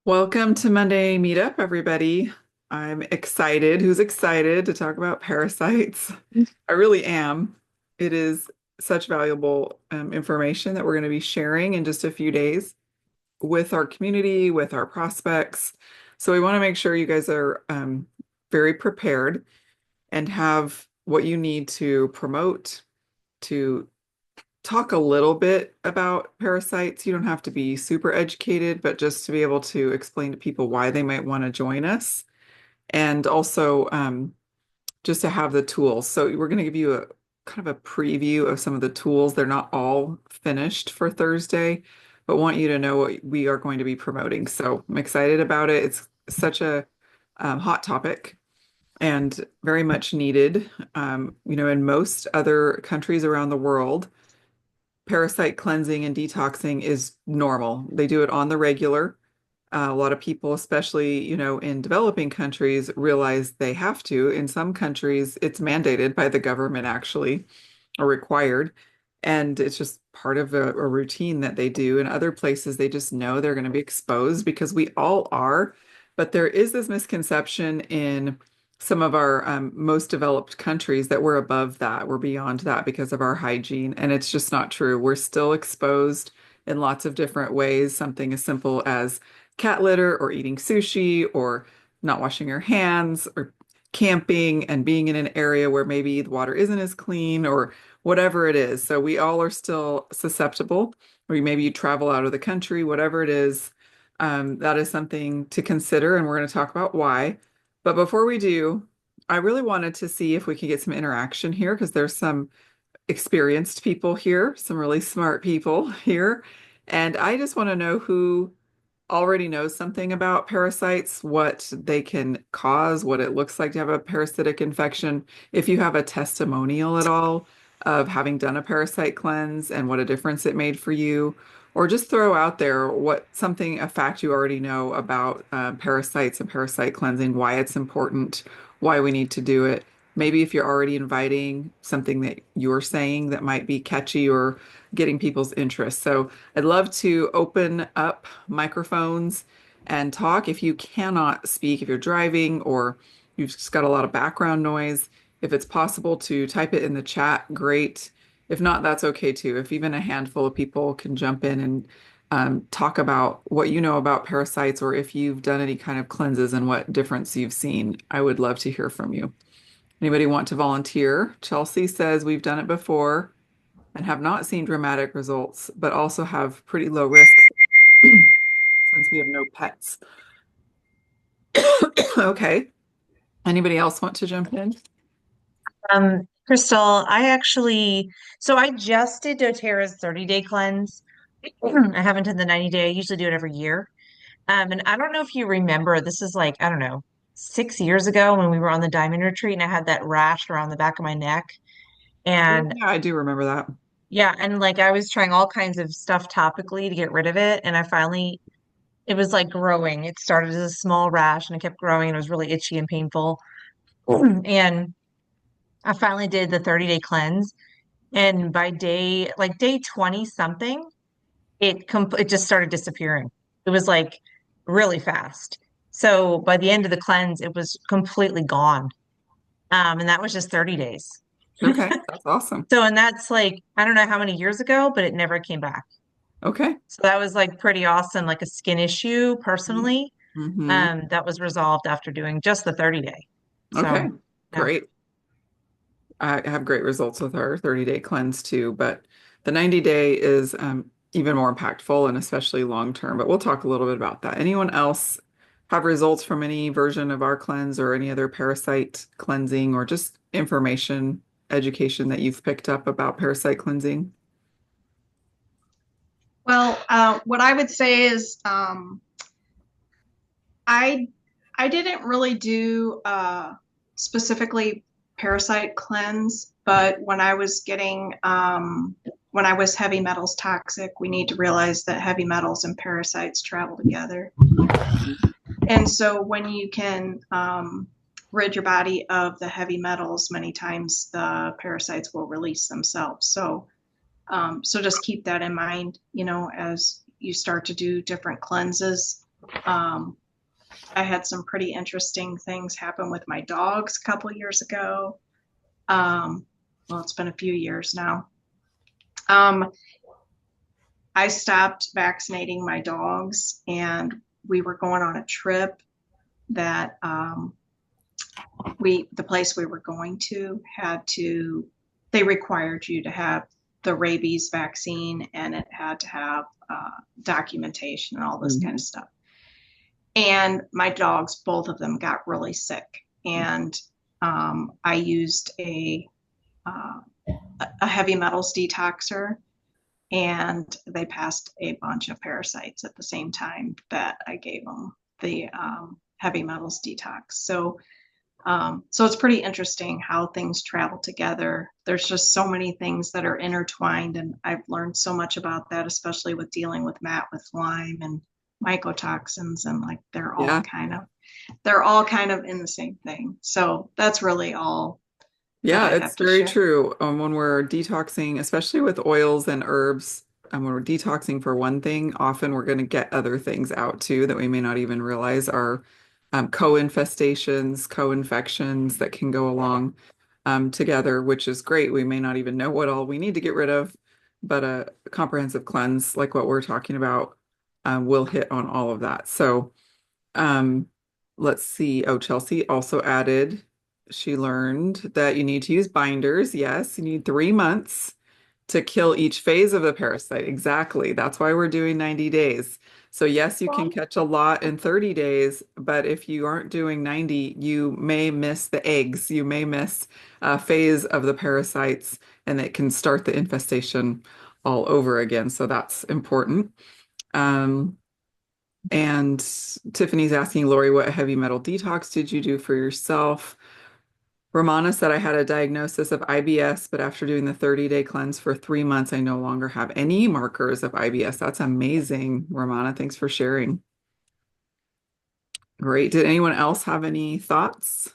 Welcome to Monday Meetup, everybody. I'm excited. Who's excited to talk about parasites? I really am. It is such valuable information that we're going to be sharing in just a few days with our community, with our prospects. So we want to make sure you guys are very prepared and have what you need to promote, to talk a little bit about parasites. You don't have to be super educated, but just to be able to explain to people why they might want to join us. And also just to have the tools. So we're going to give you a kind of a preview of some of the tools. They're not all finished for Thursday, but want you to know what we are going to be promoting. So I'm excited about it. It's such a hot topic and very much needed. In most other countries around the world, parasite cleansing and detoxing is normal. They do it on the regular. A lot of people, especially, in developing countries, realize they have to. In some countries, it's mandated by the government, actually, or required. And it's just part of a routine that they do. In other places, they just know they're going to be exposed because we all are. But there is this misconception in some of our most developed countries that we're above that, we're beyond that because of our hygiene. And it's just not true. We're still exposed in lots of different ways. Something as simple as cat litter or eating sushi or not washing your hands or camping and being in an area where maybe the water isn't as clean or whatever it is. So we all are still susceptible, or maybe you travel out of the country, whatever it is. That is something to consider, and we're going to talk about why. But before we do, I really wanted to see if we could get some interaction here because there's some experienced people here, some really smart people here. And I just want to know who already knows something about parasites, what they can cause, what it looks like to have a parasitic infection. If you have a testimonial at all of having done a parasite cleanse and what a difference it made for you, or just throw out there a fact you already know about parasites and parasite cleansing, why it's important, why we need to do it. Maybe if you're already inviting something that you're saying that might be catchy or getting people's interest. So I'd love to open up microphones and talk. If you cannot speak, if you're driving or you've just got a lot of background noise, if it's possible to type it in the chat, great. If not, that's okay too. If even a handful of people can jump in and talk about what you know about parasites or if you've done any kind of cleanses and what difference you've seen, I would love to hear from you. Anybody want to volunteer? Chelsea says we've done it before and have not seen dramatic results, but also have pretty low risks since we have no pets. Okay. Anybody else want to jump in? Crystal, I just did doTERRA's 30-day cleanse. I haven't done the 90-day. I usually do it every year. And I don't know if you remember, this is like, I don't know, 6 years ago when we were on the diamond retreat and I had that rash around the back of my neck. Oh, And yeah, I do remember that. yeah, and like I was trying all kinds of stuff topically to get rid of it. And it was like growing. It started as a small rash and it kept growing and it was really itchy and painful. And I finally did the 30-day cleanse. And by day 20 something, it just started disappearing. It was like really fast. So by the end of the cleanse, it was completely gone. And that was just 30 days. Okay, that's awesome. So, and that's like, I don't know how many years ago, but it never came back. Okay. So that was like pretty awesome, like a skin issue personally. Mm-hmm. That was resolved after doing just the 30-day. Okay, So yeah. great. I have great results with our 30-day cleanse too, but the 90-day is even more impactful and especially long term. But we'll talk a little bit about that. Anyone else have results from any version of our cleanse or any other parasite cleansing or just information, education that you've picked up about parasite cleansing? Well, what I would say is I I didn't really do specifically parasite cleanse, but when I was heavy metals toxic, we need to realize that heavy metals and parasites travel together. And so when you can rid your body of the heavy metals, many times the parasites will release themselves. So just keep that in mind, as you start to do different cleanses. Um, I had some pretty interesting things happen with my dogs a couple years ago. Well, it's been a few years now. Um, I stopped vaccinating my dogs, and we were going on a trip that the place we were going to had to, they required you to have the rabies vaccine, and it had to have documentation and all this kind of Mhm. stuff. And my dogs, both of them, got really sick. And I used uh, a heavy metals detoxer, and they passed a bunch of parasites at the same time that I gave them the heavy metals detox. So it's pretty interesting how things travel together. There's just so many things that are intertwined, and I've learned so much about that, especially with dealing with Matt with Lyme and mycotoxins, and like Yeah. they're all kind of in the same thing. So that's really all that Yeah, I have it's to very share. true. When we're detoxing, especially with oils and herbs, and when we're detoxing for one thing, often we're going to get other things out too that we may not even realize are co-infestations, co-infections that can go along together, which is great. We may not even know what all we need to get rid of, but a comprehensive cleanse, like what we're talking about, will hit on all of that. So, um, let's see. Oh, Chelsea also added, she learned that you need to use binders. Yes, you need 3 months to kill each phase of the parasite. Exactly. That's why we're doing 90 days. So yes, you can catch a lot in 30 days, but if you aren't doing 90, you may miss the eggs. You may miss a phase of the parasites, and it can start the infestation all over again. So that's important. Um, and Tiffany's asking, Lori, what heavy metal detox did you do for yourself? Romana said I had a diagnosis of IBS, but after doing the 30-day cleanse for 3 months, I no longer have any markers of IBS. That's amazing, Romana. Thanks for sharing. Great. Did anyone else have any thoughts?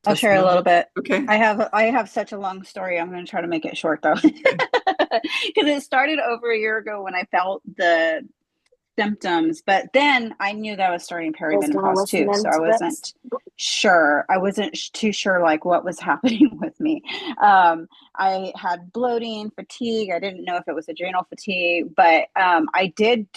I'll share a little Testimonials? bit. Okay. I have such a long story. I'm going to try to make it short though. Okay. Because it started over a year ago when I felt the symptoms, but then I knew that I was starting perimenopause too. So I wasn't sure. I wasn't too sure like what was happening with me. I had bloating, fatigue. I didn't know if it was adrenal fatigue, but I did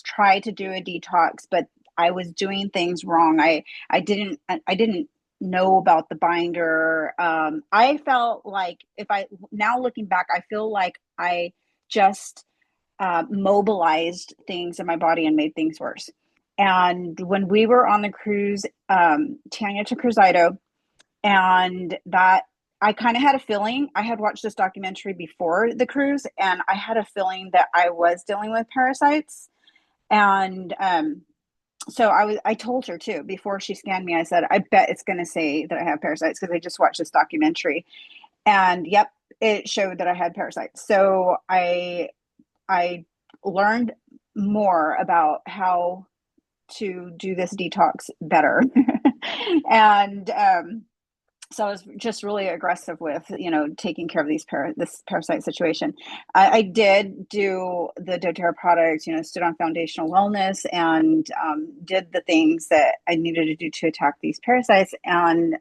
try to do a detox, but I was doing things wrong. I didn't know about the binder. I felt like if I now looking back, I feel like I just mobilized things in my body and made things worse. And when we were on the cruise, Tanya took Cruzado, and that I kind of had a feeling. I had watched this documentary before the cruise, and I had a feeling that I was dealing with parasites. And so I told her too before she scanned me. I said, I bet it's going to say that I have parasites because I just watched this documentary, and yep, it showed that I had parasites. So I learned more about how to do this detox better. And so I was just really aggressive with, taking care of this parasite situation. I did do the doTERRA products, stood on foundational wellness, and did the things that I needed to do to attack these parasites. And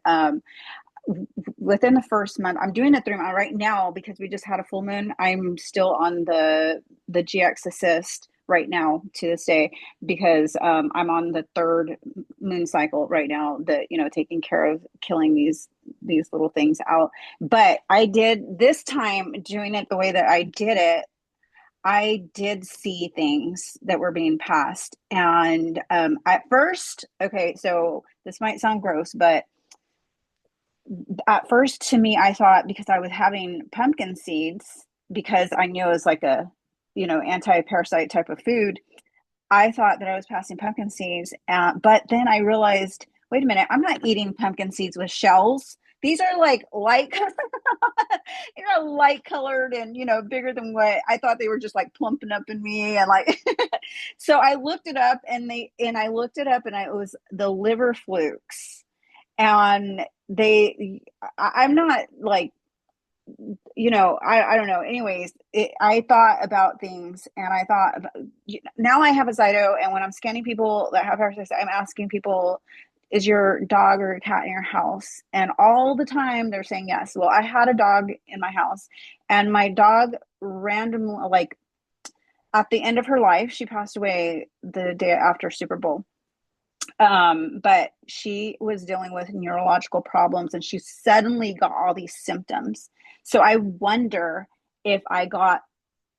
within the first month, I'm doing a 3 month right now because we just had a full moon. I'm still on the GX Assist right now to this day because I'm on the third moon cycle right now. That taking care of killing these little things out. But I did this time doing it the way that I did it. I did see things that were being passed, and at first, okay, so this might sound gross, but at first to me I thought because I was having pumpkin seeds because I knew it was like a anti-parasite type of food. I thought that I was passing pumpkin seeds, but then I realized, wait a minute, I'm not eating pumpkin seeds with shells. These are like light light colored and bigger than what I thought. They were just like plumping up in me and like so I looked it up, and it was the liver flukes. And I'm not like I don't know. Anyways, I thought about things, and I thought about, now I have a Zyto, and when I'm scanning people that have parasites, I'm asking people, is your dog or your cat in your house? And all the time they're saying yes. Well, I had a dog in my house, and my dog randomly, like at the end of her life, she passed away the day after Super Bowl. But she was dealing with neurological problems, and she suddenly got all these symptoms. So I wonder if I got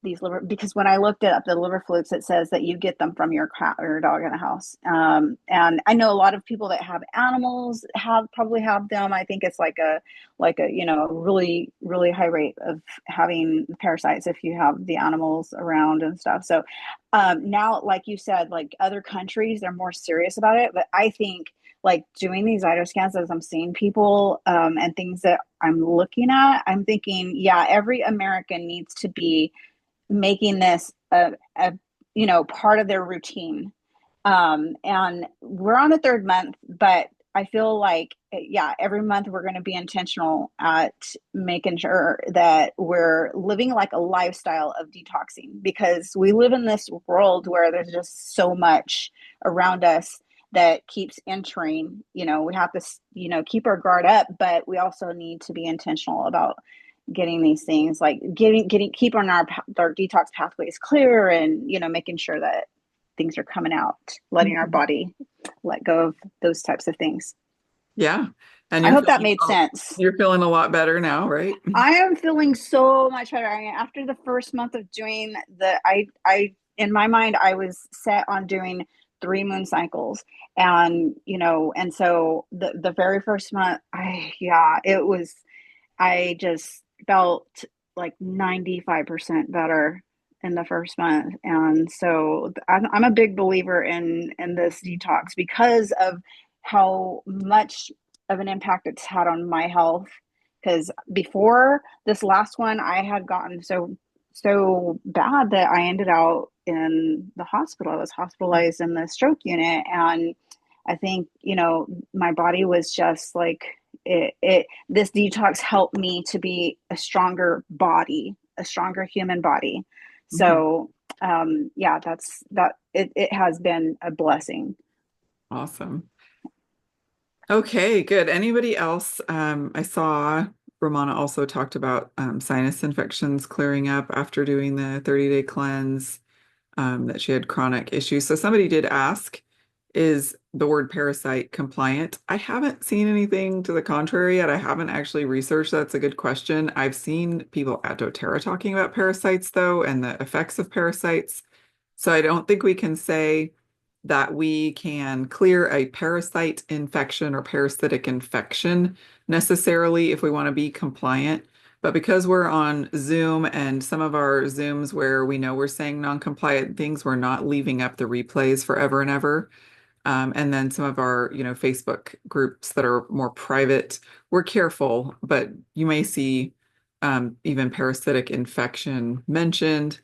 these liver, because when I looked up the liver flukes, it says that you get them from your cat or your dog in the house. And I know a lot of people that have animals probably have them. I think it's like a really really high rate of having parasites if you have the animals around and stuff. So now, like you said, like other countries, they're more serious about it. But I think like doing these ido scans as I'm seeing people and things that I'm looking at, I'm thinking, yeah, every American needs to be making this a part of their routine. And we're on the third month, but I feel like, yeah, every month we're going to be intentional at making sure that we're living like a lifestyle of detoxing, because we live in this world where there's just so much around us that keeps entering. We have to keep our guard up, but we also need to be intentional about getting these things, like keeping our detox pathways clear, and making sure that things are coming out, letting our body let go of those types of things. Yeah. And I hope that made sense. you're feeling a lot better now, right? I am feeling so much better. I mean, after the first month of doing I in my mind I was set on doing 3 moon cycles, and so the very first month, I just felt like 95% better in the first month. And so I'm a big believer in this detox because of how much of an impact it's had on my health. Because before this last one, I had gotten so bad that I ended out in the hospital. I was hospitalized in the stroke unit, and I think my body was just like, this detox helped me to be a stronger body, a stronger human body. So yeah, it has been a blessing. Awesome. Okay, good. Anybody else? I saw Romana also talked about sinus infections clearing up after doing the 30-day cleanse, that she had chronic issues. So somebody did ask, is the word parasite compliant? I haven't seen anything to the contrary yet. I haven't actually researched. That's a good question. I've seen people at doTERRA talking about parasites, though, and the effects of parasites. So I don't think we can say that we can clear a parasite infection or parasitic infection necessarily if we want to be compliant. But because we're on Zoom and some of our Zooms where we know we're saying non-compliant things, we're not leaving up the replays forever and ever. And then some of our, Facebook groups that are more private, we're careful, but you may see even parasitic infection mentioned.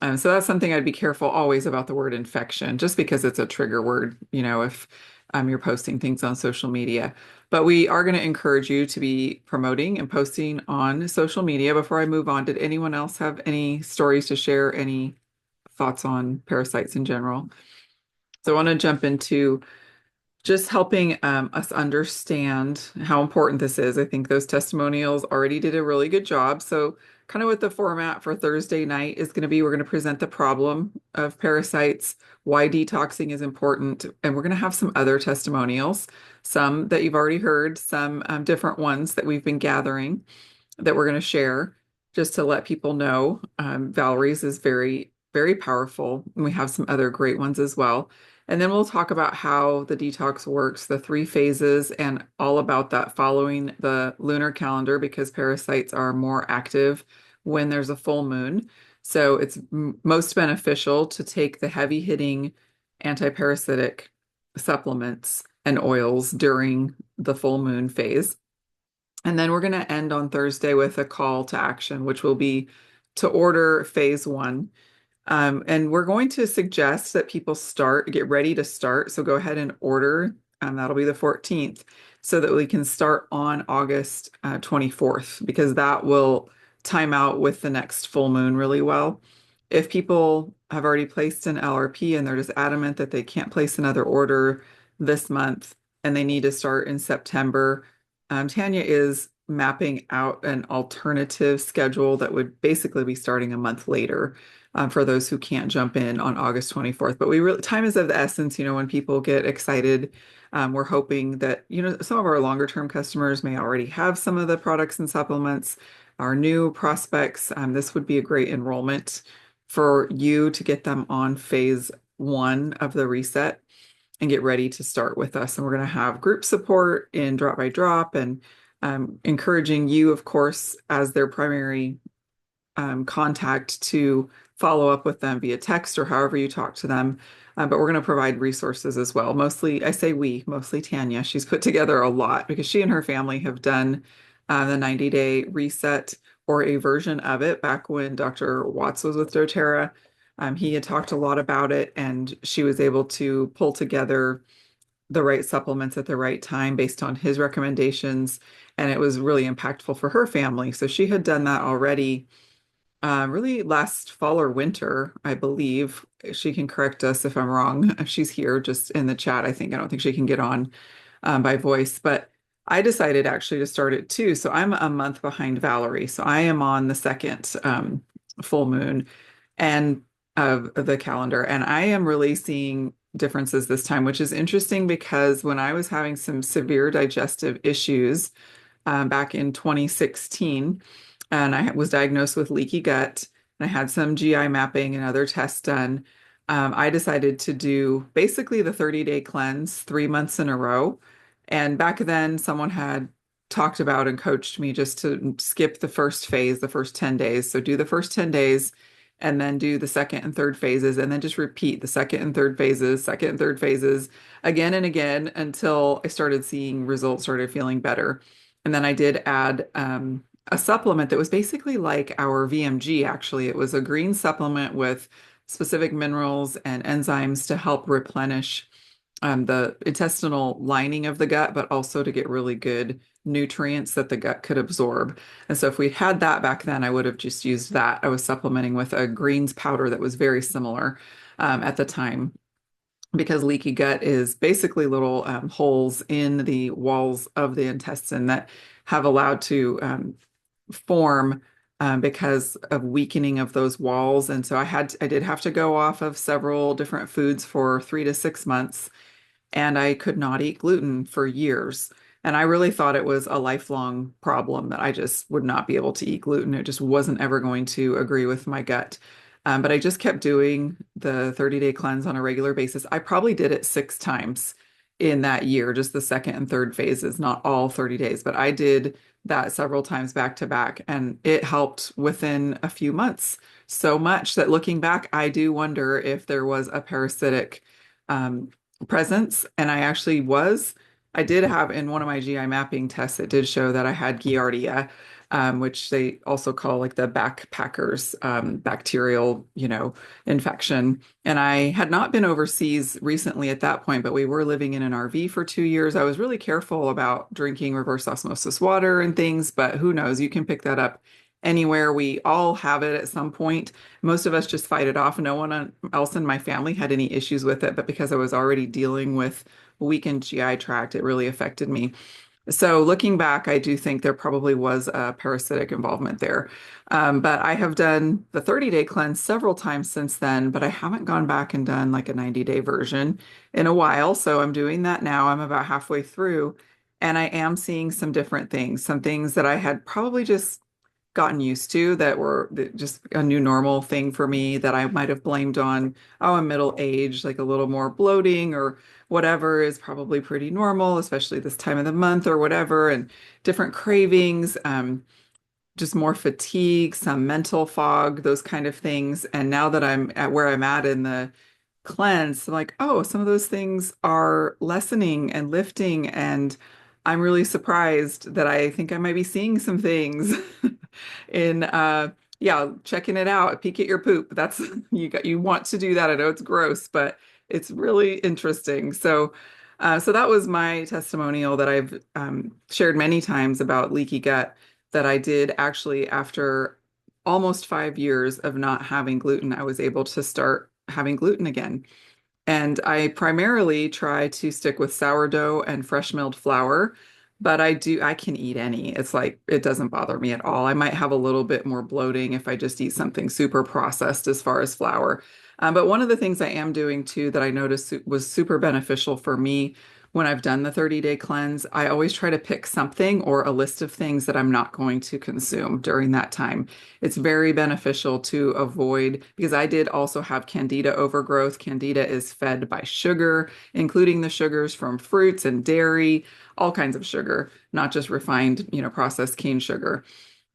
So that's something I'd be careful always about the word infection, just because it's a trigger word, if you're posting things on social media. But we are going to encourage you to be promoting and posting on social media. Before I move on, did anyone else have any stories to share, any thoughts on parasites in general? So I want to jump into just helping us understand how important this is. I think those testimonials already did a really good job. So, kind of what the format for Thursday night is going to be, we're going to present the problem of parasites, why detoxing is important, and we're going to have some other testimonials, some that you've already heard, some different ones that we've been gathering that we're going to share just to let people know. Valerie's is very, very powerful, and we have some other great ones as well. And then we'll talk about how the detox works, the 3 phases, and all about that following the lunar calendar, because parasites are more active when there's a full moon. So it's most beneficial to take the heavy hitting anti-parasitic supplements and oils during the full moon phase. And then we're going to end on Thursday with a call to action, which will be to order phase 1. And we're going to suggest that people get ready to start. So go ahead and order That'll be the 14th, so that we can start on August 24th, because that will time out with the next full moon really well. If people have already placed an LRP and they're just adamant that they can't place another order this month and they need to start in September, Tanya is mapping out an alternative schedule that would basically be starting a month later, for those who can't jump in on August 24th. But we really, time is of the essence, when people get excited. We're hoping that, some of our longer term customers may already have some of the products and supplements. Our new prospects, this would be a great enrollment for you to get them on phase one of the reset and get ready to start with us. And we're going to have group support in drop by drop, and encouraging you, of course, as their primary contact, to follow up with them via text or however you talk to them. But we're going to provide resources as well. Mostly, I say we, mostly Tanya. She's put together a lot because she and her family have done the 90-day reset, or a version of it, back when Dr. Watts was with doTERRA. He had talked a lot about it, and she was able to pull together the right supplements at the right time based on his recommendations. And it was really impactful for her family. So she had done that already, really last fall or winter, I believe. She can correct us if I'm wrong. If she's here just in the chat, I think. I don't think she can get on by voice, but I decided actually to start it too. So I'm a month behind Valerie. So I am on the second full moon and of the calendar. And I am really seeing differences this time, which is interesting because when I was having some severe digestive issues back in 2016, and I was diagnosed with leaky gut, and I had some GI mapping and other tests done. I decided to do basically the 30-day cleanse 3 months in a row. And back then, someone had talked about and coached me just to skip the first phase, the first 10 days. So do the first 10 days and then do the second and third phases, and then just repeat the second and third phases, second and third phases again and again until I started seeing results, started feeling better. And then I did add a supplement that was basically like our VMG, actually. It was a green supplement with specific minerals and enzymes to help replenish the intestinal lining of the gut, but also to get really good nutrients that the gut could absorb. And so if we had that back then, I would have just used that. I was supplementing with a greens powder that was very similar at the time, because leaky gut is basically little holes in the walls of the intestine that have allowed to form because of weakening of those walls. And so I did have to go off of several different foods for 3 to 6 months, and I could not eat gluten for years. And I really thought it was a lifelong problem, that I just would not be able to eat gluten. It just wasn't ever going to agree with my gut. But I just kept doing the 30-day cleanse on a regular basis. I probably did it 6 times in that year, just the second and third phases, not all 30 days, but I did that several times back to back. And it helped within a few months so much that, looking back, I do wonder if there was a parasitic um, presence. And I did have, in one of my GI mapping tests, it did show that I had Giardia, which they also call like the backpackers bacterial, infection. And I had not been overseas recently at that point, but we were living in an RV for 2 years. I was really careful about drinking reverse osmosis water and things, but who knows? You can pick that up anywhere. We all have it at some point. Most of us just fight it off. No one else in my family had any issues with it, but because I was already dealing with a weakened GI tract, it really affected me. So looking back, I do think there probably was a parasitic involvement there. But I have done the 30-day cleanse several times since then, but I haven't gone back and done like a 90-day version in a while. So I'm doing that now. I'm about halfway through, and I am seeing some different things, some things that I had probably just gotten used to, that were just a new normal thing for me, that I might have blamed on, oh, I'm middle aged, like a little more bloating or whatever is probably pretty normal, especially this time of the month or whatever, and different cravings, just more fatigue, some mental fog, those kind of things. And now that I'm at where I'm at in the cleanse, I'm like, oh, some of those things are lessening and lifting. And I'm really surprised that I think I might be seeing some things in yeah, checking it out, peek at your poop. You want to do that. I know it's gross, but it's really interesting. So So that was my testimonial that I've shared many times about leaky gut that I did actually after almost 5 years of not having gluten. I was able to start having gluten again. And I primarily try to stick with sourdough and fresh milled flour, but I can eat any. It's like, it doesn't bother me at all. I might have a little bit more bloating if I just eat something super processed as far as flour. But one of the things I am doing too that I noticed was super beneficial for me when I've done the 30-day cleanse, I always try to pick something or a list of things that I'm not going to consume during that time. It's very beneficial to avoid because I did also have candida overgrowth. Candida is fed by sugar, including the sugars from fruits and dairy, all kinds of sugar, not just refined, processed cane sugar.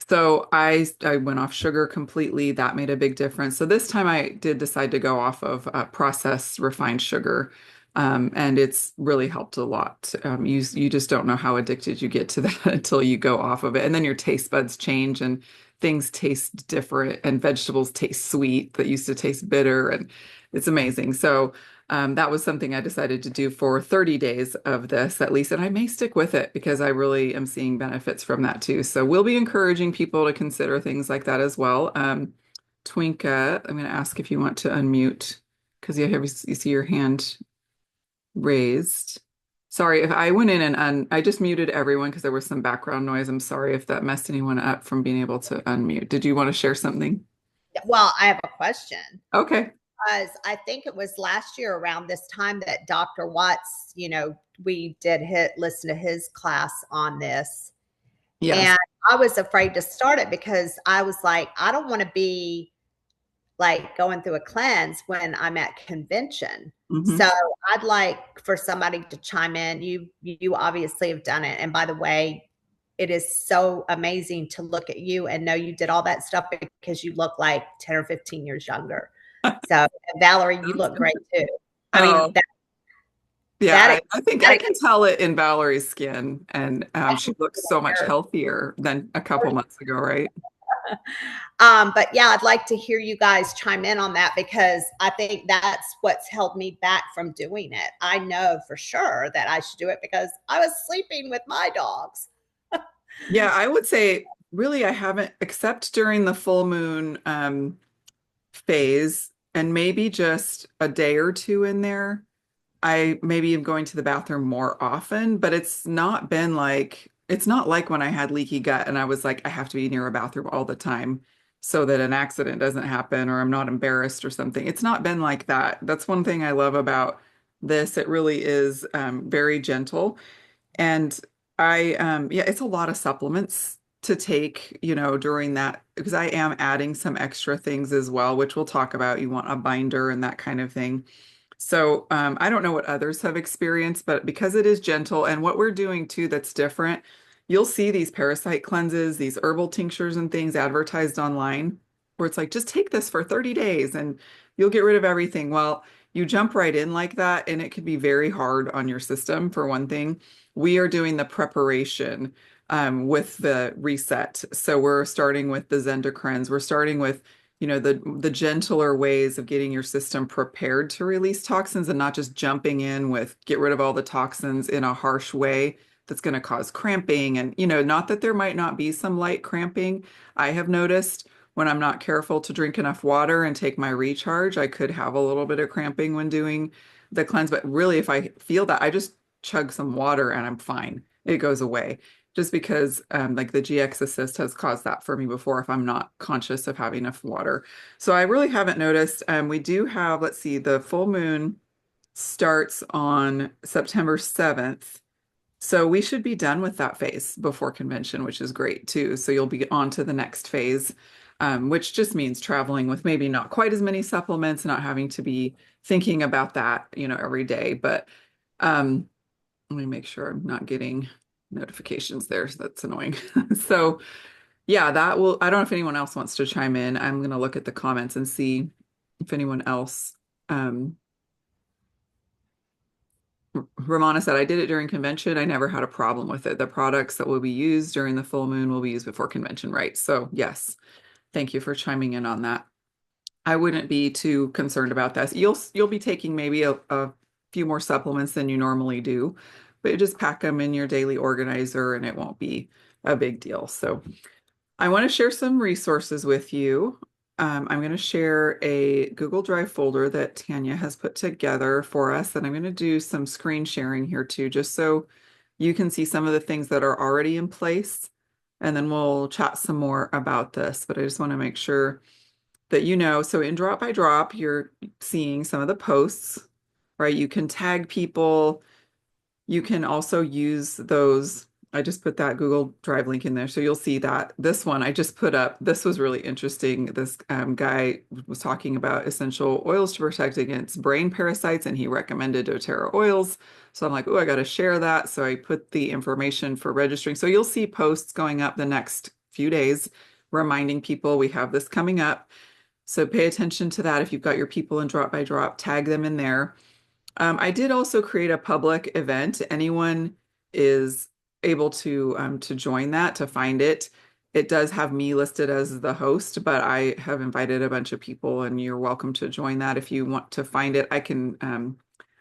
So I went off sugar completely. That made a big difference. So this time I did decide to go off of processed refined sugar. And it's really helped a lot. You just don't know how addicted you get to that until you go off of it. And then your taste buds change and things taste different and vegetables taste sweet that used to taste bitter and it's amazing. So that was something I decided to do for 30 days of this at least, and I may stick with it because I really am seeing benefits from that too. So we'll be encouraging people to consider things like that as well. Twinka, I'm going to ask if you want to unmute because you see your hand raised. Sorry if I went in and I just muted everyone because there was some background noise. I'm sorry if that messed anyone up from being able to unmute. Did you want to share something? Well, I have a question. Okay. Because I think it was last year around this time that Dr. Watts, we did listen to his class on this. Yes. And I was afraid to start it because I was like, I don't want to be like going through a cleanse when I'm at convention. Mhm. So I'd like for somebody to chime in. You obviously have done it. And by the way, it is so amazing to look at you and know you did all that stuff because you look like 10 or 15 years younger. So Valerie, you look great too. I mean, Oh, yeah, I think I can tell it in Valerie's skin, and she looks so much healthier than a couple months ago, right? But yeah, I'd like to hear you guys chime in on that because I think that's what's held me back from doing it. I know for sure that I should do it because I was sleeping with my dogs. Yeah, I would say really I haven't, except during the full moon phase, and maybe just a day or two in there. I maybe am going to the bathroom more often, but it's not like when I had leaky gut and I was like, I have to be near a bathroom all the time so that an accident doesn't happen or I'm not embarrassed or something. It's not been like that. That's one thing I love about this. It really is very gentle. And yeah, it's a lot of supplements to take, during that, because I am adding some extra things as well, which we'll talk about. You want a binder and that kind of thing. So I don't know what others have experienced, but because it is gentle and what we're doing too that's different, you'll see these parasite cleanses, these herbal tinctures and things advertised online where it's like, just take this for 30 days and you'll get rid of everything. Well, you jump right in like that and it can be very hard on your system for one thing. We are doing the preparation with the reset. So we're starting with the Zendocrines. We're starting with the gentler ways of getting your system prepared to release toxins and not just jumping in with get rid of all the toxins in a harsh way that's going to cause cramping. And, not that there might not be some light cramping. I have noticed when I'm not careful to drink enough water and take my recharge, I could have a little bit of cramping when doing the cleanse. But really, if I feel that, I just chug some water and I'm fine. It goes away just because like the GX assist has caused that for me before if I'm not conscious of having enough water. So I really haven't noticed. We do have, let's see, the full moon starts on September 7th. So we should be done with that phase before convention, which is great too. So you'll be on to the next phase, which just means traveling with maybe not quite as many supplements, not having to be thinking about that, every day. But let me make sure I'm not getting notifications there. So that's annoying. So yeah, I don't know if anyone else wants to chime in. I'm going to look at the comments and see if anyone else. Ramona said, I did it during convention. I never had a problem with it. The products that will be used during the full moon will be used before convention, right? So yes, thank you for chiming in on that. I wouldn't be too concerned about this. You'll be taking maybe a few more supplements than you normally do, but you just pack them in your daily organizer and it won't be a big deal. So I want to share some resources with you. I'm going to share a Google Drive folder that Tanya has put together for us, and I'm going to do some screen sharing here too, just so you can see some of the things that are already in place, and then we'll chat some more about this. But I just want to make sure that you know. So in Drop by Drop, you're seeing some of the posts, right? You can tag people. You can also use those. I just put that Google Drive link in there. So you'll see that this one I just put up. This was really interesting. This guy was talking about essential oils to protect against brain parasites, and he recommended doTERRA oils. So I'm like, oh, I got to share that. So I put the information for registering. So you'll see posts going up the next few days reminding people we have this coming up. So pay attention to that. If you've got your people in Drop by Drop, tag them in there. I did also create a public event. Anyone is able to join that, to find it. It does have me listed as the host, but I have invited a bunch of people, and you're welcome to join that. If you want to find it, I can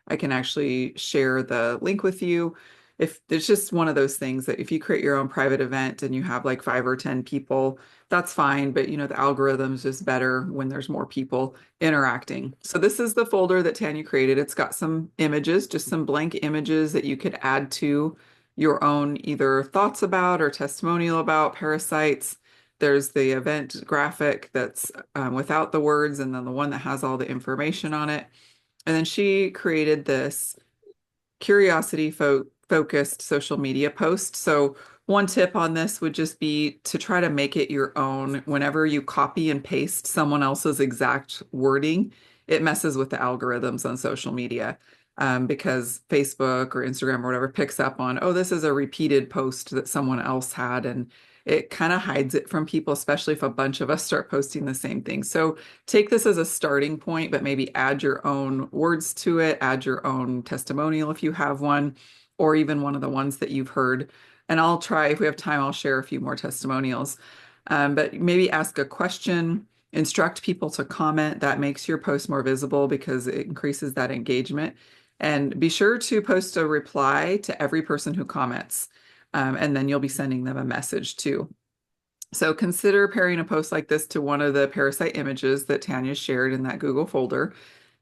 actually share the link with you. If it's just one of those things that if you create your own private event and you have like 5 or 10 people, that's fine. But the algorithm's just better when there's more people interacting. So this is the folder that Tanya created. It's got some images, just some blank images that you could add to your own either thoughts about or testimonial about parasites. There's the event graphic that's without the words, and then the one that has all the information on it. And then she created this curiosity focused social media post. So one tip on this would just be to try to make it your own. Whenever you copy and paste someone else's exact wording, it messes with the algorithms on social media. Because Facebook or Instagram or whatever picks up on, oh, this is a repeated post that someone else had, and it kind of hides it from people, especially if a bunch of us start posting the same thing. So take this as a starting point, but maybe add your own words to it, add your own testimonial if you have one, or even one of the ones that you've heard. And I'll try, if we have time, I'll share a few more testimonials. But maybe ask a question, instruct people to comment. That makes your post more visible because it increases that engagement. And be sure to post a reply to every person who comments. And then you'll be sending them a message too. So consider pairing a post like this to one of the parasite images that Tanya shared in that Google folder.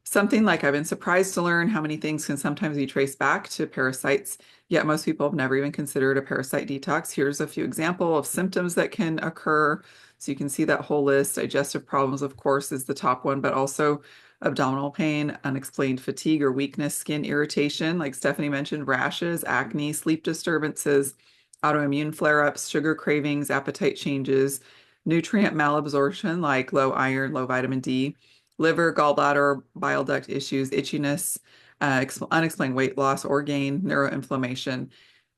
Something like, I've been surprised to learn how many things can sometimes be traced back to parasites, yet most people have never even considered a parasite detox. Here's a few examples of symptoms that can occur. So you can see that whole list. Digestive problems, of course, is the top one, but also abdominal pain, unexplained fatigue or weakness, skin irritation, like Stephanie mentioned, rashes, acne, sleep disturbances, autoimmune flare-ups, sugar cravings, appetite changes, nutrient malabsorption, like low iron, low vitamin D, liver, gallbladder, bile duct issues, itchiness, unexplained weight loss or gain, neuroinflammation.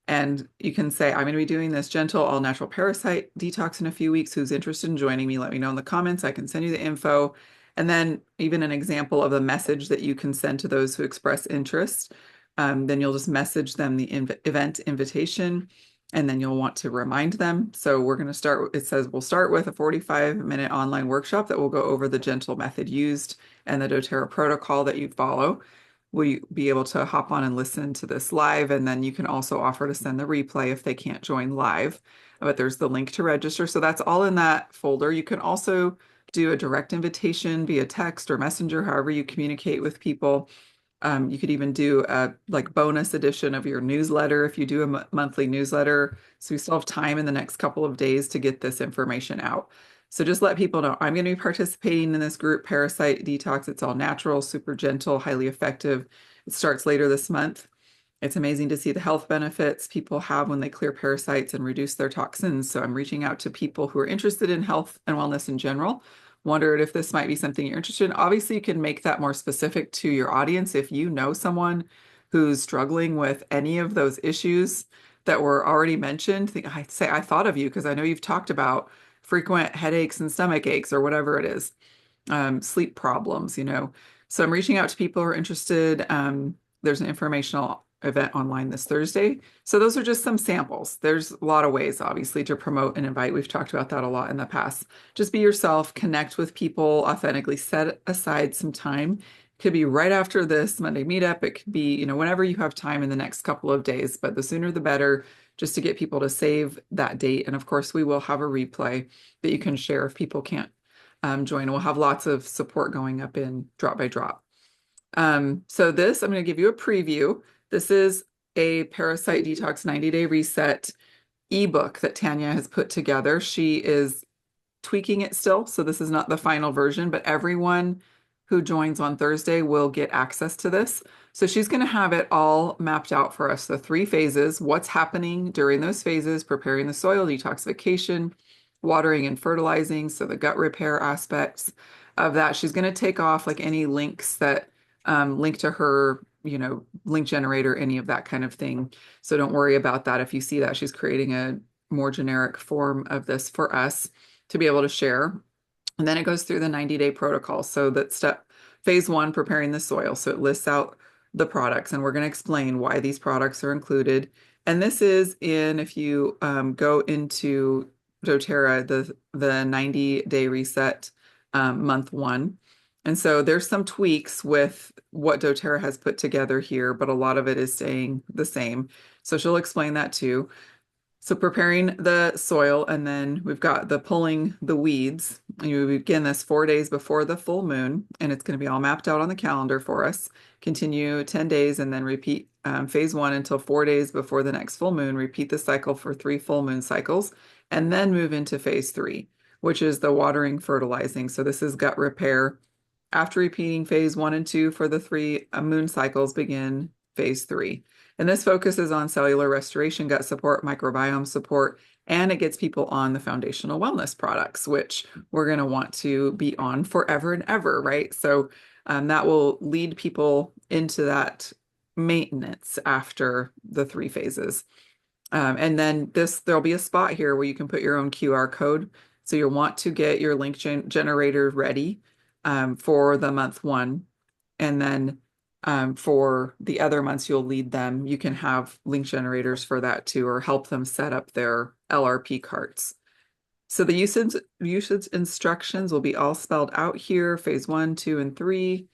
And you can say, I'm going to be doing this gentle, all natural parasite detox in a few weeks. Who's interested in joining me? Let me know in the comments. I can send you the info. And then even an example of a message that you can send to those who express interest. Then you'll just message them the event invitation, and then you'll want to remind them. So we're going to start, it says we'll start with a 45-minute online workshop that will go over the gentle method used and the doTERRA protocol that you follow. Will you be able to hop on and listen to this live? And then you can also offer to send the replay if they can't join live. But there's the link to register. So that's all in that folder. You can also do a direct invitation via text or messenger, however you communicate with people. You could even do a like bonus edition of your newsletter if you do a monthly newsletter. So we still have time in the next couple of days to get this information out. So just let people know I'm going to be participating in this group Parasite Detox. It's all natural, super gentle, highly effective. It starts later this month. It's amazing to see the health benefits people have when they clear parasites and reduce their toxins. So I'm reaching out to people who are interested in health and wellness in general. Wondered if this might be something you're interested in. Obviously, you can make that more specific to your audience. If you know someone who's struggling with any of those issues that were already mentioned, I'd say I thought of you because I know you've talked about frequent headaches and stomach aches or whatever it is, sleep problems. So I'm reaching out to people who are interested. There's an informational event online this Thursday. So those are just some samples. There's a lot of ways, obviously, to promote and invite. We've talked about that a lot in the past. Just be yourself, connect with people authentically, set aside some time. Could be right after this Monday meetup. It could be, whenever you have time in the next couple of days, but the sooner the better, just to get people to save that date. And of course, we will have a replay that you can share if people can't join. We'll have lots of support going up in drop by drop. So this, I'm going to give you a preview. This is a Parasite Detox 90-day reset ebook that Tanya has put together. She is tweaking it still, so this is not the final version, but everyone who joins on Thursday will get access to this. So she's going to have it all mapped out for us, the 3 phases, what's happening during those phases, preparing the soil, detoxification, watering and fertilizing, so the gut repair aspects of that. She's going to take off like any links that link to her, link generator, any of that kind of thing. So don't worry about that. If you see that, she's creating a more generic form of this for us to be able to share. And then it goes through the 90-day protocol. So that phase 1, preparing the soil. So it lists out the products, and we're going to explain why these products are included. And this is if you go into doTERRA, the 90-day reset month 1. And so there's some tweaks with what doTERRA has put together here, but a lot of it is staying the same. So she'll explain that too. So preparing the soil, and then we've got the pulling the weeds. You begin this 4 days before the full moon, and it's going to be all mapped out on the calendar for us. Continue 10 days and then repeat phase 1 until 4 days before the next full moon. Repeat the cycle for 3 full moon cycles, and then move into phase 3, which is the watering, fertilizing. So this is gut repair. After repeating phase 1 and 2 for the 3 moon cycles, begin phase 3. And this focuses on cellular restoration, gut support, microbiome support, and it gets people on the foundational wellness products, which we're going to want to be on forever and ever, right? So that will lead people into that maintenance after the 3 phases. And then there'll be a spot here where you can put your own QR code. So you'll want to get your link generator ready for the month 1. And then for the other months, you'll lead them. You can have link generators for that too, or help them set up their LRP carts. So the usage instructions will be all spelled out here, phase 1, 2, and 3,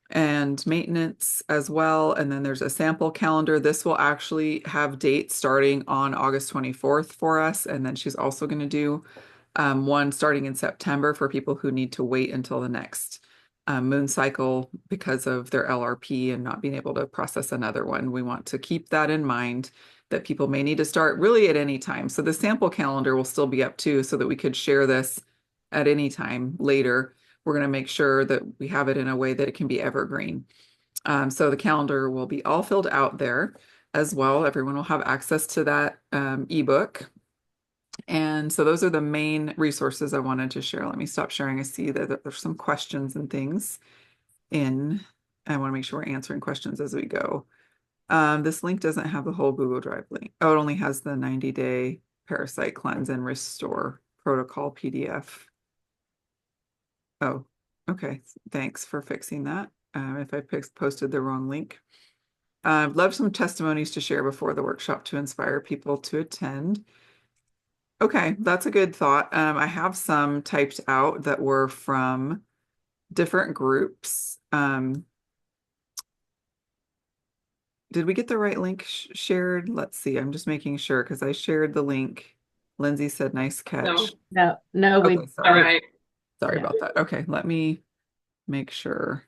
and maintenance as well. And then there's a sample calendar. This will actually have dates starting on August 24th for us. And then she's also going to do one starting in September for people who need to wait until the next moon cycle because of their LRP and not being able to process another one. We want to keep that in mind, that people may need to start really at any time. So the sample calendar will still be up too, so that we could share this at any time later. We're going to make sure that we have it in a way that it can be evergreen. So the calendar will be all filled out there as well. Everyone will have access to that ebook. And so those are the main resources I wanted to share. Let me stop sharing. I see that there's some questions and things in. I want to make sure we're answering questions as we go. This link doesn't have the whole Google Drive link. Oh, it only has the 90-day Parasite Cleanse and Restore Protocol PDF. Oh, okay. Thanks for fixing that. If I posted the wrong link. I'd love some testimonies to share before the workshop to inspire people to attend. Okay, that's a good thought. I have some typed out that were from different groups. Did we get the right link shared? Let's see. I'm just making sure because I shared the link. Lindsay said, nice catch. No, Okay, we, sorry. All right. Sorry about that. Okay, let me make sure.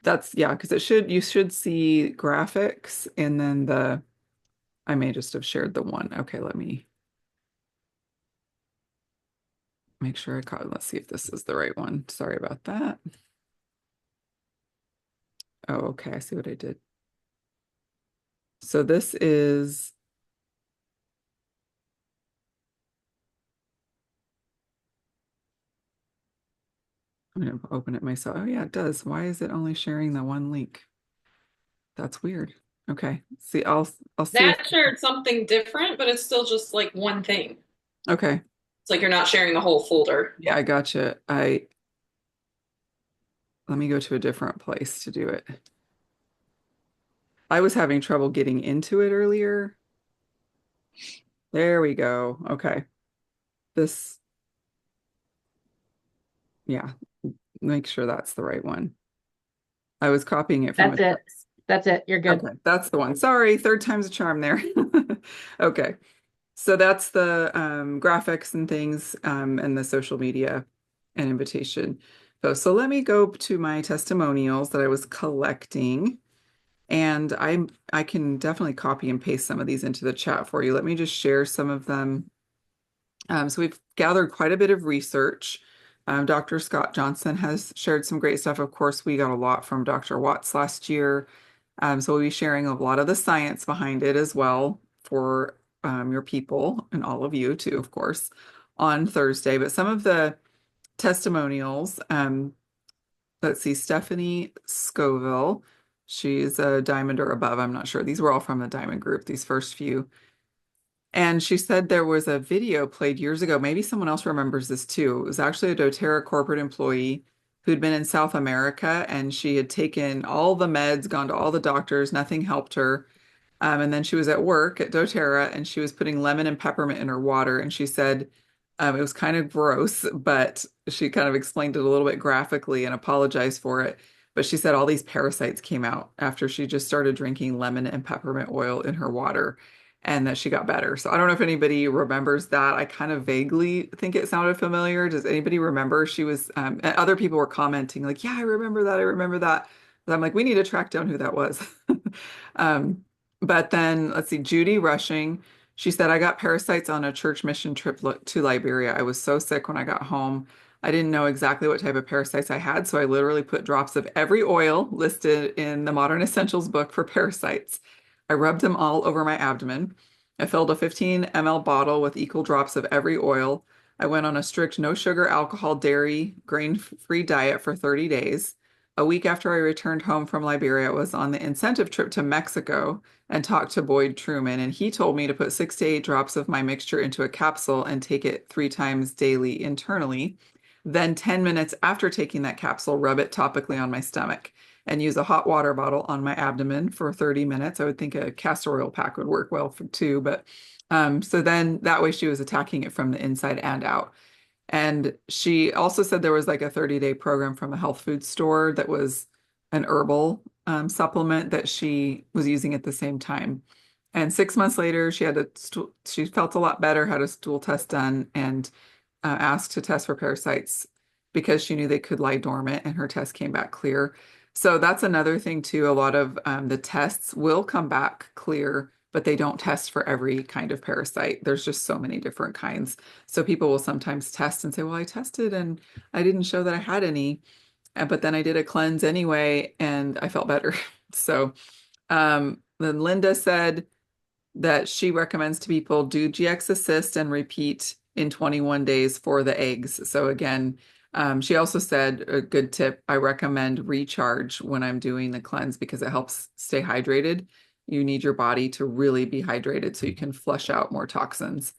That's, yeah, because you should see graphics and then I may just have shared the one. Okay, let me make sure I caught. Let's see if this is the right one. Sorry about that. Oh, okay, I see what I did. So this is I'm going to open it myself. Oh, yeah, it does. Why is it only sharing the one link? That's weird. Okay. See, I'll see if, That shared something different, but it's still just like one thing. okay. It's like you're not sharing the whole folder. Yeah, I gotcha. Let me go to a different place to do it. I was having trouble getting into it earlier. There we go. Okay. Yeah, make sure that's the right one. I was copying it from That's it. That's it. You're good. Okay, that's the one. Sorry, third time's a charm there. Okay, so that's the graphics and things and the social media and invitation. So let me go to my testimonials that I was collecting. And I can definitely copy and paste some of these into the chat for you. Let me just share some of them. So we've gathered quite a bit of research. Dr. Scott Johnson has shared some great stuff. Of course, we got a lot from Dr. Watts last year. So we'll be sharing a lot of the science behind it as well for your people and all of you too, of course, on Thursday. But some of the testimonials, let's see, Stephanie Scoville. She's a diamond or above. I'm not sure. These were all from the diamond group, these first few. And she said there was a video played years ago. Maybe someone else remembers this too. It was actually a doTERRA corporate employee who'd been in South America and she had taken all the meds, gone to all the doctors, nothing helped her. And then she was at work at doTERRA and she was putting lemon and peppermint in her water. And she said it was kind of gross, but she kind of explained it a little bit graphically and apologized for it. But she said all these parasites came out after she just started drinking lemon and peppermint oil in her water and that she got better. So I don't know if anybody remembers that. I kind of vaguely think it sounded familiar. Does anybody remember? She was, and other people were commenting like, yeah, I remember that. I remember that. But I'm like, we need to track down who that was. Um, but then let's see, Judy Rushing, she said, I got parasites on a church mission trip to Liberia. I was so sick when I got home. I didn't know exactly what type of parasites I had, so I literally put drops of every oil listed in the Modern Essentials book for parasites. I rubbed them all over my abdomen. I filled a 15 ml bottle with equal drops of every oil. I went on a strict no sugar, alcohol, dairy, grain-free diet for 30 days. A week after I returned home from Liberia, I was on the incentive trip to Mexico and talked to Boyd Truman, and he told me to put 6 to 8 drops of my mixture into a capsule and take it 3 times daily internally. Then 10 minutes after taking that capsule, rub it topically on my stomach and use a hot water bottle on my abdomen for 30 minutes. I would think a castor oil pack would work well for too, but so then that way she was attacking it from the inside and out. And she also said there was like a 30-day program from a health food store that was an herbal supplement that she was using at the same time. And 6 months later, she felt a lot better, had a stool test done, and asked to test for parasites because she knew they could lie dormant, and her test came back clear. So that's another thing too. A lot of the tests will come back clear, but they don't test for every kind of parasite. There's just so many different kinds. So people will sometimes test and say, well, I tested and I didn't show that I had any, but then I did a cleanse anyway and I felt better. So then Linda said that she recommends to people do GX Assist and repeat in 21 days for the eggs. So again, she also said a good tip, I recommend recharge when I'm doing the cleanse because it helps stay hydrated. You need your body to really be hydrated so you can flush out more toxins.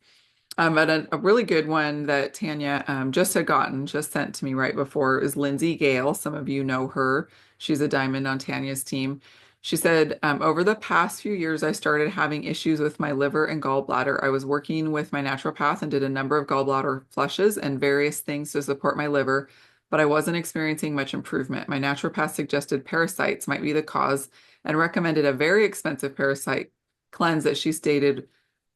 But a really good one that Tanya just sent to me right before is Lindsay Gale. Some of you know her. She's a diamond on Tanya's team. She said, over the past few years, I started having issues with my liver and gallbladder. I was working with my naturopath and did a number of gallbladder flushes and various things to support my liver, but I wasn't experiencing much improvement. My naturopath suggested parasites might be the cause and recommended a very expensive parasite cleanse that she stated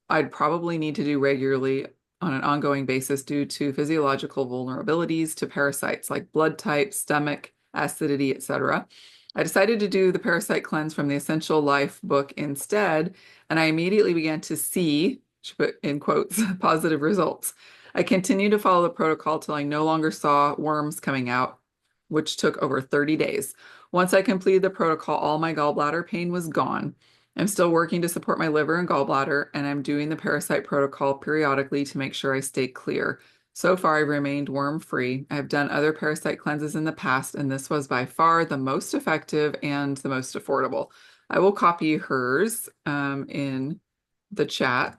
I'd probably need to do regularly on an ongoing basis due to physiological vulnerabilities to parasites like blood type, stomach, acidity, etc. I decided to do the parasite cleanse from the Essential Life book instead, and I immediately began to see, she put in quotes, positive results. I continued to follow the protocol till I no longer saw worms coming out, which took over 30 days. Once I completed the protocol, all my gallbladder pain was gone. I'm still working to support my liver and gallbladder, and I'm doing the parasite protocol periodically to make sure I stay clear. So far, I've remained worm-free. I've done other parasite cleanses in the past, and this was by far the most effective and the most affordable. I will copy hers in the chat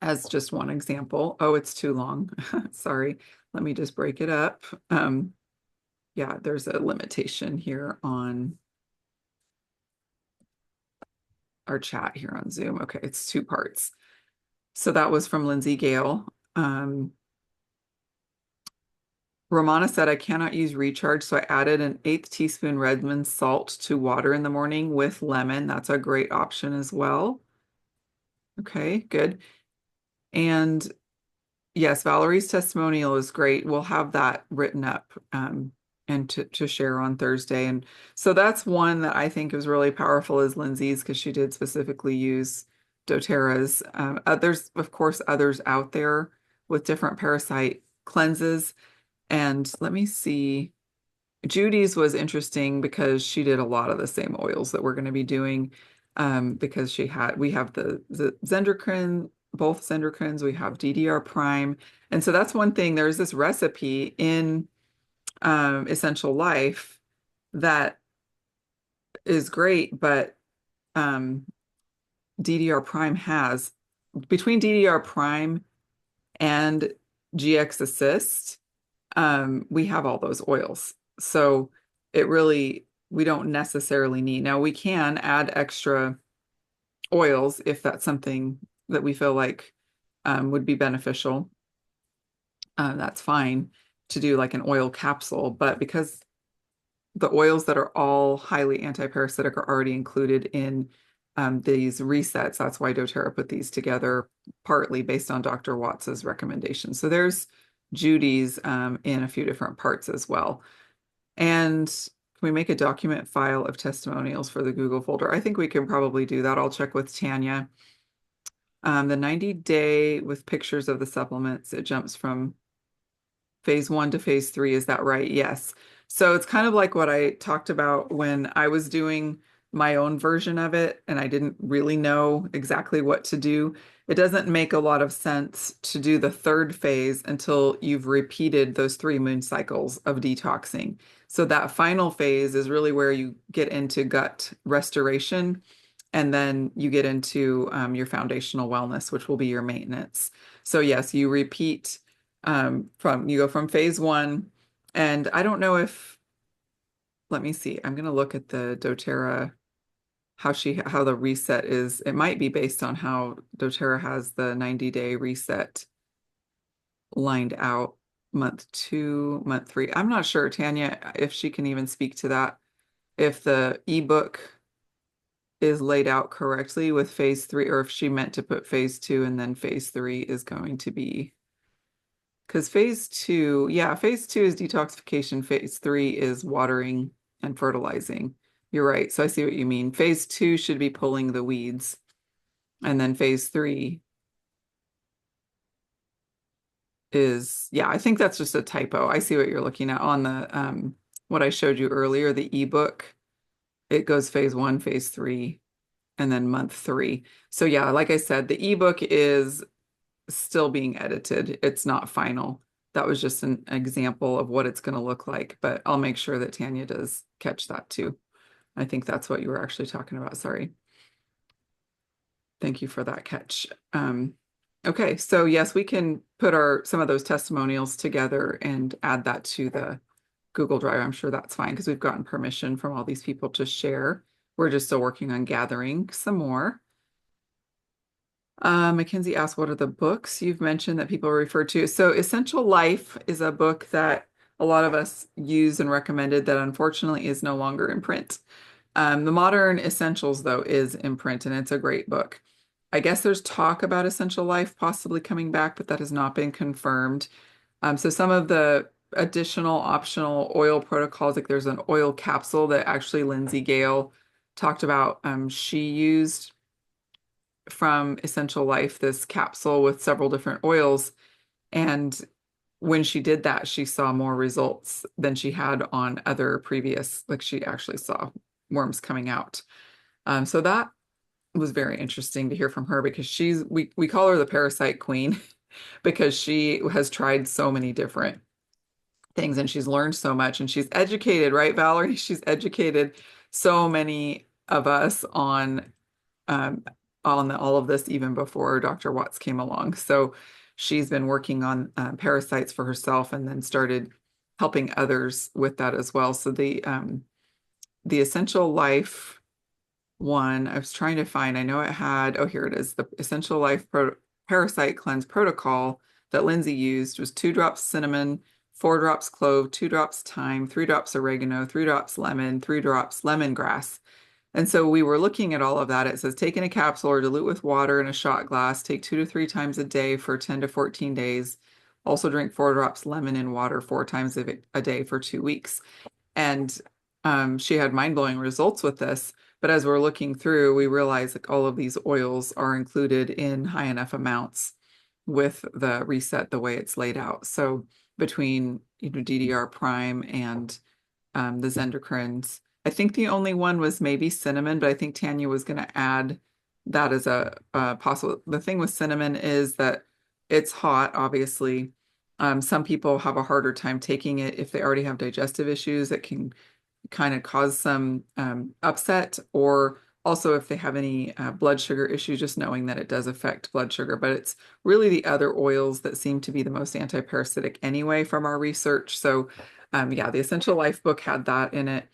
as just one example. Oh, it's too long. Sorry. Let me just break it up. Yeah, there's a limitation here on our chat here on Zoom. Okay, it's 2 parts. So that was from Lindsay Gale. Romana said, I cannot use recharge, so I added an eighth teaspoon Redmond salt to water in the morning with lemon. That's a great option as well. Okay, good. And yes, Valerie's testimonial is great. We'll have that written up and to share on Thursday. And so that's one that I think is really powerful is Lindsay's because she did specifically use doTERRA's. There's, of course, others out there with different parasite cleanses. And let me see. Judy's was interesting because she did a lot of the same oils that we're going to be doing because we have the Zendocrine, both Zendocrines, we have DDR Prime. And so that's one thing. There's this recipe in Essential Life that is great, but um, DDR Prime has, between DDR Prime and GX Assist, we have all those oils. So we don't necessarily need. Now we can add extra oils if that's something that we feel like would be beneficial. That's fine to do like an oil capsule, but because the oils that are all highly anti-parasitic are already included in these resets, that's why doTERRA put these together, partly based on Dr. Watts's recommendation. So there's Judy's in a few different parts as well. And can we make a document file of testimonials for the Google folder? I think we can probably do that. I'll check with Tanya. The 90-day with pictures of the supplements, it jumps from phase 1 to phase 3. Is that right? Yes. So it's kind of like what I talked about when I was doing my own version of it and I didn't really know exactly what to do. It doesn't make a lot of sense to do the third phase until you've repeated those 3 moon cycles of detoxing. So that final phase is really where you get into gut restoration, and then you get into your foundational wellness, which will be your maintenance. So yes, you repeat you go from phase 1, and I don't know if, let me see, I'm going to look at the doTERRA, how the reset is. It might be based on how doTERRA has the 90-day reset lined out, month 2, month 3. I'm not sure, Tanya, if she can even speak to that, if the ebook is laid out correctly with phase 3, or if she meant to put phase 2 and then phase 3 is going to be, because phase 2 is detoxification, phase 3 is watering and fertilizing. You're right. So I see what you mean. Phase 2 should be pulling the weeds. And then phase 3 is, yeah, I think that's just a typo. I see what you're looking at on the what I showed you earlier, the ebook. It goes phase 1, phase 3, and then month 3. So yeah, like I said, the ebook is still being edited. It's not final. That was just an example of what it's going to look like, but I'll make sure that Tanya does catch that too. I think that's what you were actually talking about. Sorry. Thank you for that catch. Okay, so yes, we can put some of those testimonials together and add that to the Google Drive. I'm sure that's fine because we've gotten permission from all these people to share. We're just still working on gathering some more. Mackenzie asked, what are the books you've mentioned that people refer to? So Essential Life is a book that a lot of us use and recommended that unfortunately is no longer in print. The Modern Essentials, though, is in print, and it's a great book. I guess there's talk about Essential Life possibly coming back, but that has not been confirmed. So some of the additional optional oil protocols, like there's an oil capsule that actually Lindsay Gale talked about. She used from Essential Life this capsule with several different oils. And when she did that, she saw more results than she had on other previous, like she actually saw worms coming out. So that was very interesting to hear from her because we call her the parasite queen because she has tried so many different things and she's learned so much and she's educated, right, Valerie? She's educated so many of us on all of this even before Dr. Watts came along. So she's been working on parasites for herself and then started helping others with that as well. So the Essential Life one, I was trying to find, I know it had, oh, here it is, the Essential Life Parasite Cleanse Protocol that Lindsay used was 2 drops cinnamon, 4 drops clove, 2 drops thyme, 3 drops oregano, 3 drops lemon, 3 drops lemongrass. And so we were looking at all of that. It says take in a capsule or dilute with water in a shot glass. Take 2 to 3 times a day for 10 to 14 days. Also drink 4 drops lemon in water 4 times a day for 2 weeks. And she had mind-blowing results with this. But as we're looking through, we realized that all of these oils are included in high enough amounts with the reset the way it's laid out. So between DDR prime and the Zendocrines. I think the only one was maybe cinnamon, but I think Tanya was going to add that as a possible. The thing with cinnamon is that it's hot, obviously. Some people have a harder time taking it if they already have digestive issues. It can kind of cause some upset, or also if they have any blood sugar issues, just knowing that it does affect blood sugar. But it's really the other oils that seem to be the most antiparasitic anyway from our research. So yeah, the Essential Life book had that in it.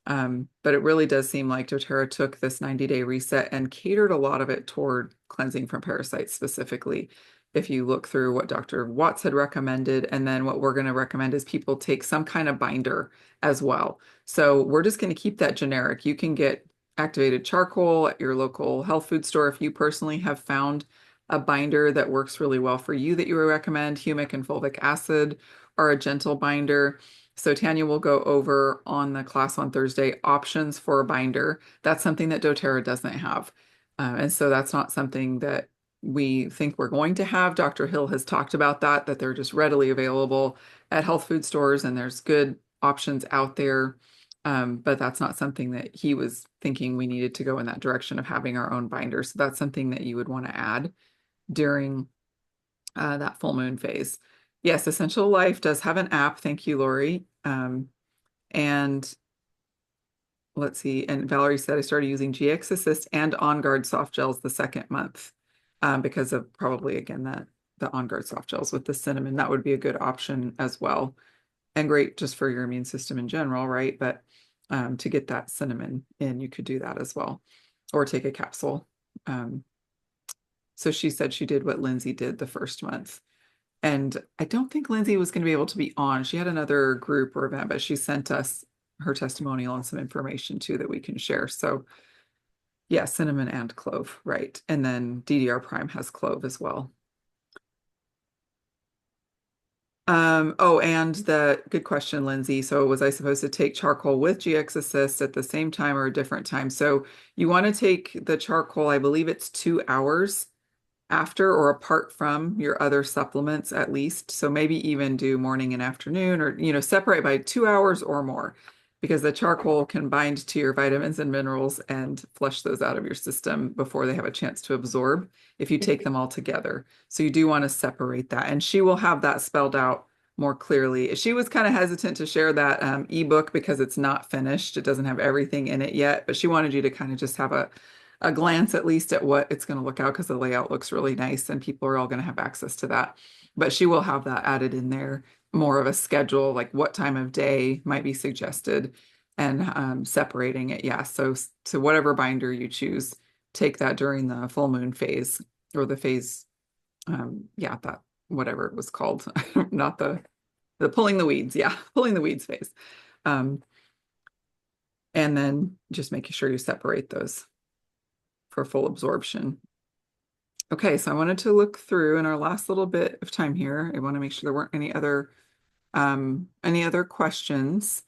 But it really does seem like doTERRA took this 90-day reset and catered a lot of it toward cleansing from parasites specifically. If you look through what Dr. Watts had recommended, and then what we're going to recommend is people take some kind of binder as well. So we're just going to keep that generic. You can get activated charcoal at your local health food store if you personally have found a binder that works really well for you that you would recommend. Humic and fulvic acid are a gentle binder. So Tanya will go over on the class on Thursday options for a binder. That's something that doTERRA doesn't have. And so that's not something that we think we're going to have. Dr. Hill has talked about that they're just readily available at health food stores and there's good options out there. But that's not something that he was thinking we needed to go in that direction of having our own binder. So that's something that you would want to add during that full moon phase. Yes, Essential Life does have an app. Thank you, Lori. And let's see. And Valerie said I started using GX Assist and On Guard soft gels the second month because of probably, again, the On Guard soft gels with the cinnamon. That would be a good option as well. And great just for your immune system in general, right? But to get that cinnamon in, you could do that as well, or take a capsule. So she said she did what Lindsay did the first month. And I don't think Lindsay was going to be able to be on. She had another group or event, but she sent us her testimonial and some information too that we can share. So yeah, cinnamon and clove, right? And then DDR Prime has clove as well. Oh, and the good question, Lindsay. So was I supposed to take charcoal with GX Assist at the same time or a different time? So you want to take the charcoal, I believe it's 2 hours after or apart from your other supplements at least. So maybe even do morning and afternoon, or separate by 2 hours or more, because the charcoal can bind to your vitamins and minerals and flush those out of your system before they have a chance to absorb if you take them all together. So you do want to separate that. And she will have that spelled out more clearly. She was kind of hesitant to share that ebook because it's not finished. It doesn't have everything in it yet, but she wanted you to kind of just have a glance at least at what it's going to look out, because the layout looks really nice and people are all going to have access to that. But she will have that added in there, more of a schedule, like what time of day might be suggested, and separating it. Yeah. So whatever binder you choose, take that during the full moon phase, or the phase, yeah, that whatever it was called, not the pulling the weeds. Yeah. Pulling the weeds phase. And then just making sure you separate those for full absorption. Okay, so I wanted to look through in our last little bit of time here. I want to make sure there weren't any other questions.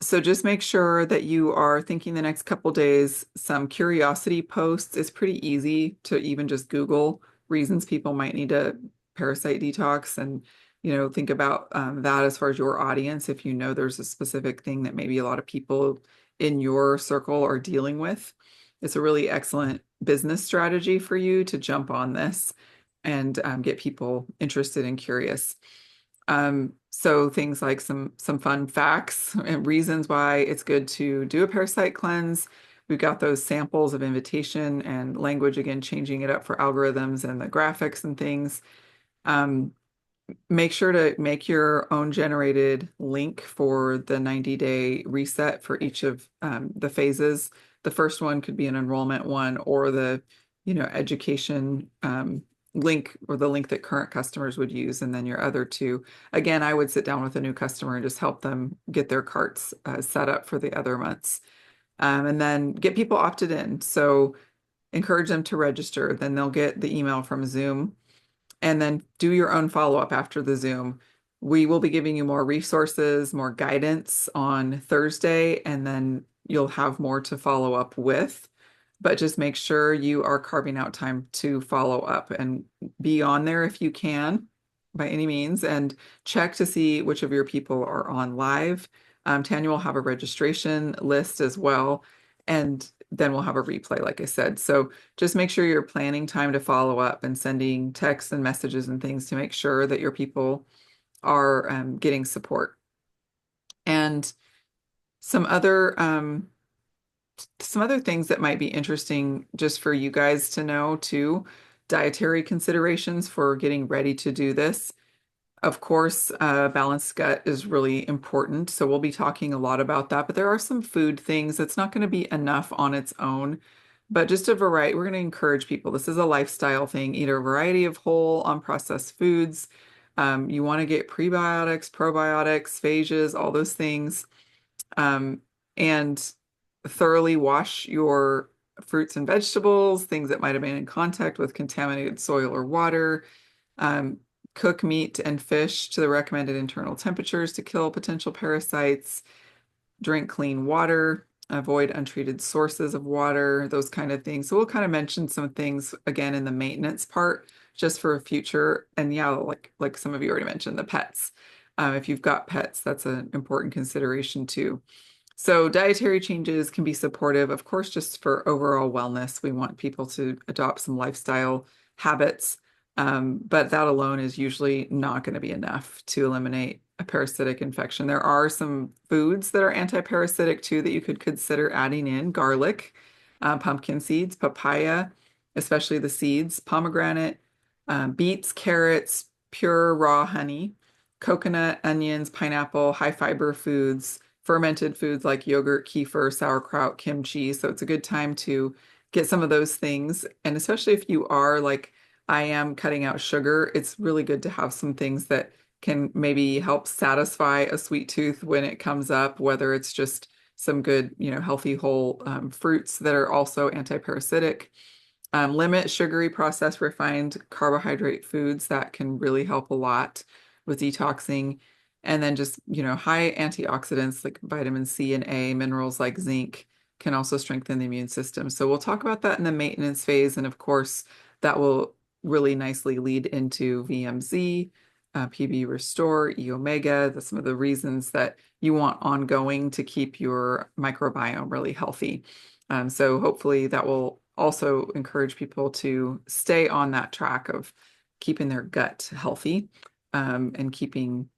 So just make sure that you are thinking the next couple days. Some curiosity posts. It's pretty easy to even just Google reasons people might need a parasite detox, and think about that as far as your audience. If you know there's a specific thing that maybe a lot of people in your circle are dealing with, it's a really excellent business strategy for you to jump on this and get people interested and curious. So things like some fun facts and reasons why it's good to do a parasite cleanse. We've got those samples of invitation and language, again, changing it up for algorithms and the graphics and things. Make sure to make your own generated link for the 90-day reset for each of the phases. The first one could be an enrollment one, or the education link or the link that current customers would use, and then your other two. Again, I would sit down with a new customer and just help them get their carts set up for the other months. And then get people opted in. So encourage them to register. Then they'll get the email from Zoom and then do your own follow-up after the Zoom. We will be giving you more resources, more guidance on Thursday, and then you'll have more to follow up with. But just make sure you are carving out time to follow up and be on there if you can, by any means, and check to see which of your people are on live. Tanya will have a registration list as well, and then we'll have a replay, like I said. So just make sure you're planning time to follow up and sending texts and messages and things to make sure that your people are getting support. And some other things that might be interesting just for you guys to know too, dietary considerations for getting ready to do this. Of course, balanced gut is really important. So we'll be talking a lot about that, but there are some food things that's not going to be enough on its own, but just a variety. We're going to encourage people. This is a lifestyle thing. Eat a variety of whole, unprocessed foods. You want to get prebiotics, probiotics, phages, all those things. And thoroughly wash your fruits and vegetables, things that might have been in contact with contaminated soil or water. Cook meat and fish to the recommended internal temperatures to kill potential parasites. Drink clean water. Avoid untreated sources of water, those kind of things. So we'll kind of mention some things again in the maintenance part just for a future. And yeah, like some of you already mentioned, the pets. If you've got pets, that's an important consideration too. So dietary changes can be supportive, of course, just for overall wellness. We want people to adopt some lifestyle habits, but that alone is usually not going to be enough to eliminate a parasitic infection. There are some foods that are anti-parasitic too that you could consider adding in: garlic, pumpkin seeds, papaya, especially the seeds, pomegranate, beets, carrots, pure raw honey, coconut, onions, pineapple, high fiber foods, fermented foods like yogurt, kefir, sauerkraut, kimchi. So it's a good time to get some of those things. And especially if you are like I am cutting out sugar, it's really good to have some things that can maybe help satisfy a sweet tooth when it comes up, whether it's just some good, healthy whole fruits that are also anti-parasitic. Limit sugary, processed, refined carbohydrate foods. That can really help a lot with detoxing. And then just, high antioxidants like vitamin C and A, minerals like zinc can also strengthen the immune system. So we'll talk about that in the maintenance phase. And of course, that will really nicely lead into VMZ, PB Restore, E Omega. That's some of the reasons that you want ongoing to keep your microbiome really healthy. So hopefully that will also encourage people to stay on that track of keeping their gut healthy, and keeping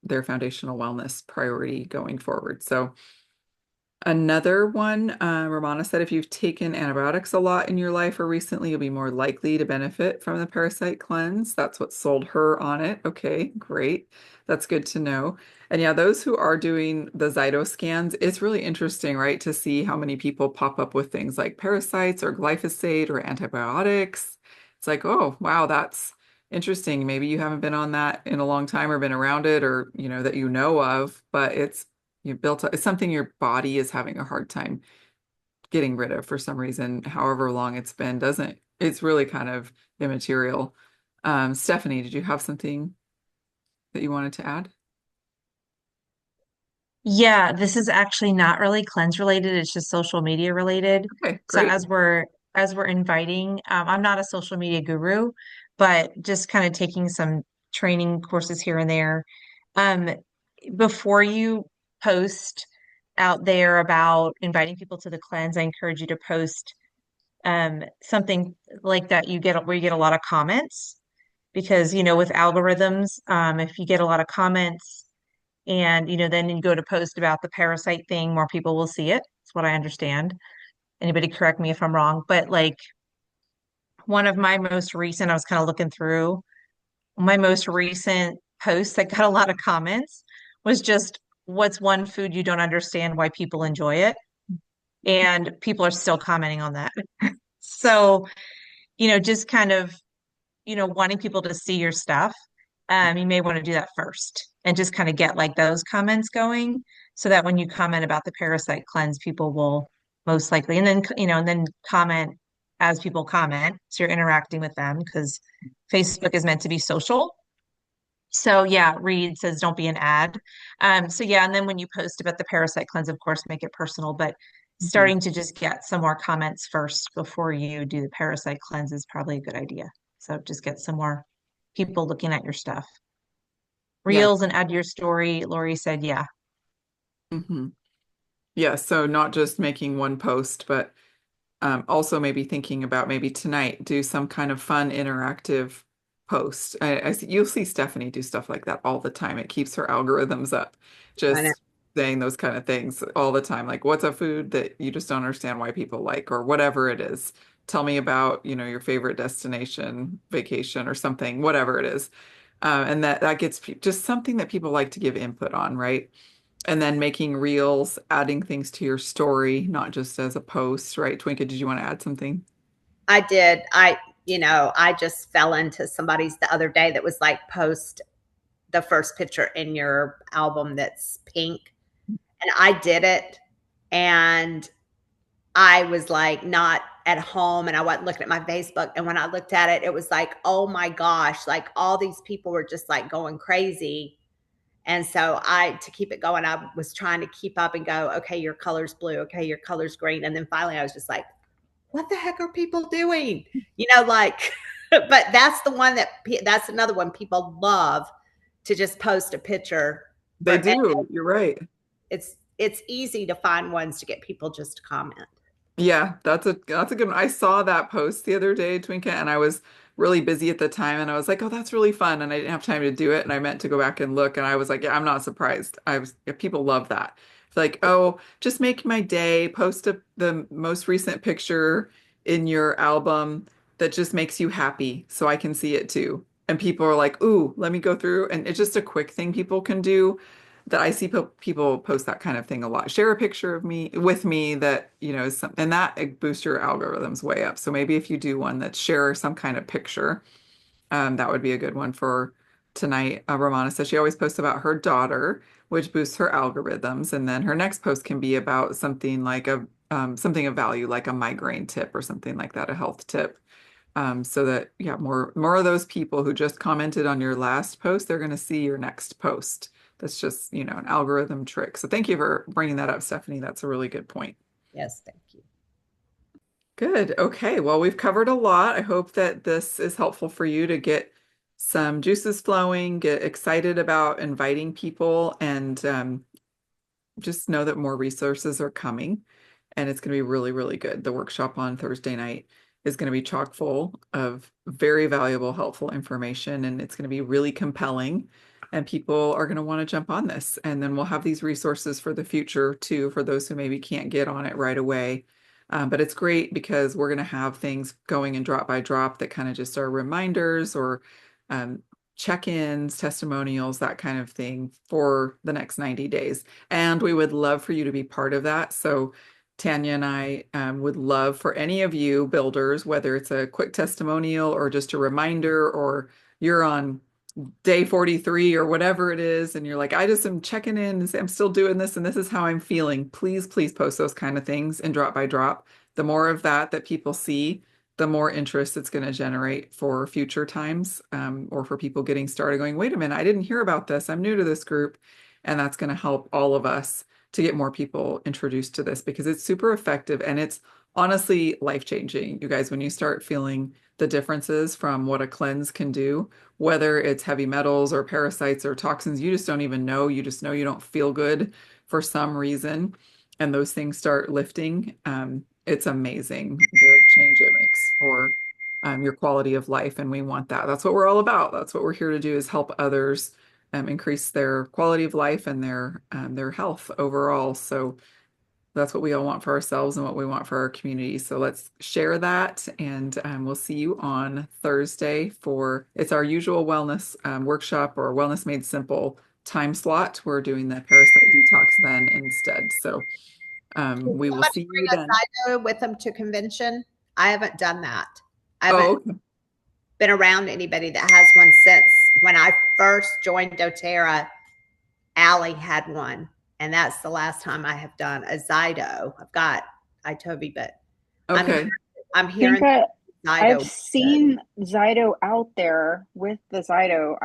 their foundational wellness priority going forward. So another one, Romana said, if you've taken antibiotics a lot in your life or recently, you'll be more likely to benefit from the parasite cleanse. That's what sold her on it. Okay, great. That's good to know. And yeah, those who are doing the Zyto scans, it's really interesting, right, to see how many people pop up with things like parasites or glyphosate or antibiotics. It's like, oh, wow, that's interesting. Maybe you haven't been on that in a long time or been around it, or, that you know of, but it's something your body is having a hard time getting rid of for some reason, however long it's been, it's really kind of immaterial. Stephanie, did you have something that you wanted to add? Yeah, this is actually not really cleanse related. It's just social media related. Okay, So great. as we're inviting, I'm not a social media guru, but just kind of taking some training courses here and there. Um, Before you post out there about inviting people to the cleanse, I encourage you to post something like that where you get a lot of comments, because with algorithms, if you get a lot of comments and then you go to post about the parasite thing, more people will see it. That's what I understand. Anybody correct me if I'm wrong, but like one of my most recent, I was kind of looking through my most recent post that got a lot of comments was just, what's one food you don't understand why people enjoy it? And people are still commenting on that. So, just kind of wanting people to see your stuff, you may want to do that first and just kind of get like those comments going so that when you comment about the parasite cleanse, people will most likely, and then comment as people comment. So you're interacting with them because Facebook is meant to be social. So yeah, Reed says don't be an ad. So yeah, and then when you post about the parasite cleanse, of course, make it personal, but Mhm. starting to just get some more comments first before you do the parasite cleanse is probably a good idea. So just get some more people looking at your stuff. Yeah. Reels and add to your story. Lori said, yeah. hmm Yeah. So not just making one post, but also maybe thinking about maybe tonight do some kind of fun interactive post. You'll see Stephanie do stuff like that all the time. It keeps her algorithms up, I know. just saying those kind of things all the time. Like, what's a food that you just don't understand why people like, or whatever it is. Tell me about, your favorite destination, vacation, or something, whatever it is. And that gets just something that people like to give input on, right? And then making reels, adding things to your story, not just as a post, right? Twinkie, did you want to add something? I did. I just fell into somebody's the other day that was like, post the first picture in your album that's pink. And I did it. And I was like not at home and I wasn't looking at my Facebook. And when I looked at it, it was like, oh my gosh, like all these people were just like going crazy. And so to keep it going, I was trying to keep up and go, okay, your color's blue. Okay, your color's green. And then finally I was just like, what the heck are people doing? Like, but that's another one people love to just post a picture They for, do. You're right. it's easy to find ones to get people just to comment. Yeah, that's a good one. I saw that post the other day, Twinkie, and I was really busy at the time and I was like, oh, that's really fun. And I didn't have time to do it. And I meant to go back and look. And I was like, yeah, I'm not surprised. Yeah, people love that. It's like, oh, just make my day, post the most recent picture in your album that just makes you happy so I can see it too. And people are like, ooh, let me go through. And it's just a quick thing people can do that I see people post that kind of thing a lot. Share a picture of me with me that, is and that boosts your algorithms way up. So maybe if you do one that share some kind of picture, that would be a good one for tonight. Romana says she always posts about her daughter, which boosts her algorithms. And then her next post can be about something like something of value, like a migraine tip or something like that, a health tip. So that, yeah, more of those people who just commented on your last post, they're going to see your next post. That's just, an algorithm trick. So thank you for bringing that up, Stephanie. That's a really good point. Yes, thank you. Good. Okay. Well, we've covered a lot. I hope that this is helpful for you to get some juices flowing, get excited about inviting people, and just know that more resources are coming and it's going to be really, really good. The workshop on Thursday night is going to be chock full of very valuable, helpful information, and it's going to be really compelling. And people are going to want to jump on this. And then we'll have these resources for the future too, for those who maybe can't get on it right away. But it's great because we're going to have things going in drop by drop that kind of just are reminders or um, check-ins, testimonials, that kind of thing for the next 90 days. And we would love for you to be part of that. So Tanya and I would love for any of you builders, whether it's a quick testimonial or just a reminder, or you're on day 43 or whatever it is, and you're like, I just am checking in, I'm still doing this, and this is how I'm feeling. Please, please post those kind of things and drop by drop. The more of that people see, the more interest it's going to generate for future times, or for people getting started going, wait a minute, I didn't hear about this. I'm new to this group. And that's going to help all of us to get more people introduced to this because it's super effective and it's honestly life-changing. You guys, when you start feeling the differences from what a cleanse can do, whether it's heavy metals or parasites or toxins, you just don't even know. You just know you don't feel good for some reason. And those things start lifting. It's amazing the change it makes for your quality of life. And we want that. That's what we're all about. That's what we're here to do is help others increase their quality of life and their health overall. So that's what we all want for ourselves and what we want for our community. So let's share that, and we'll see you on Thursday for it's our usual wellness workshop or Wellness Made Simple time slot. We're doing the Parasite Detox then instead. So Can we will somebody see bring you a then. cyno with them to convention? I haven't done that. I haven't. Oh, okay. been around anybody that has one since when I first joined doTERRA. Allie had one, and that's the last time I have done a Zydo. I've got iToby, but I'm Okay. I'm I think hearing I've Zydo. seen Zydo out there with the Zydo.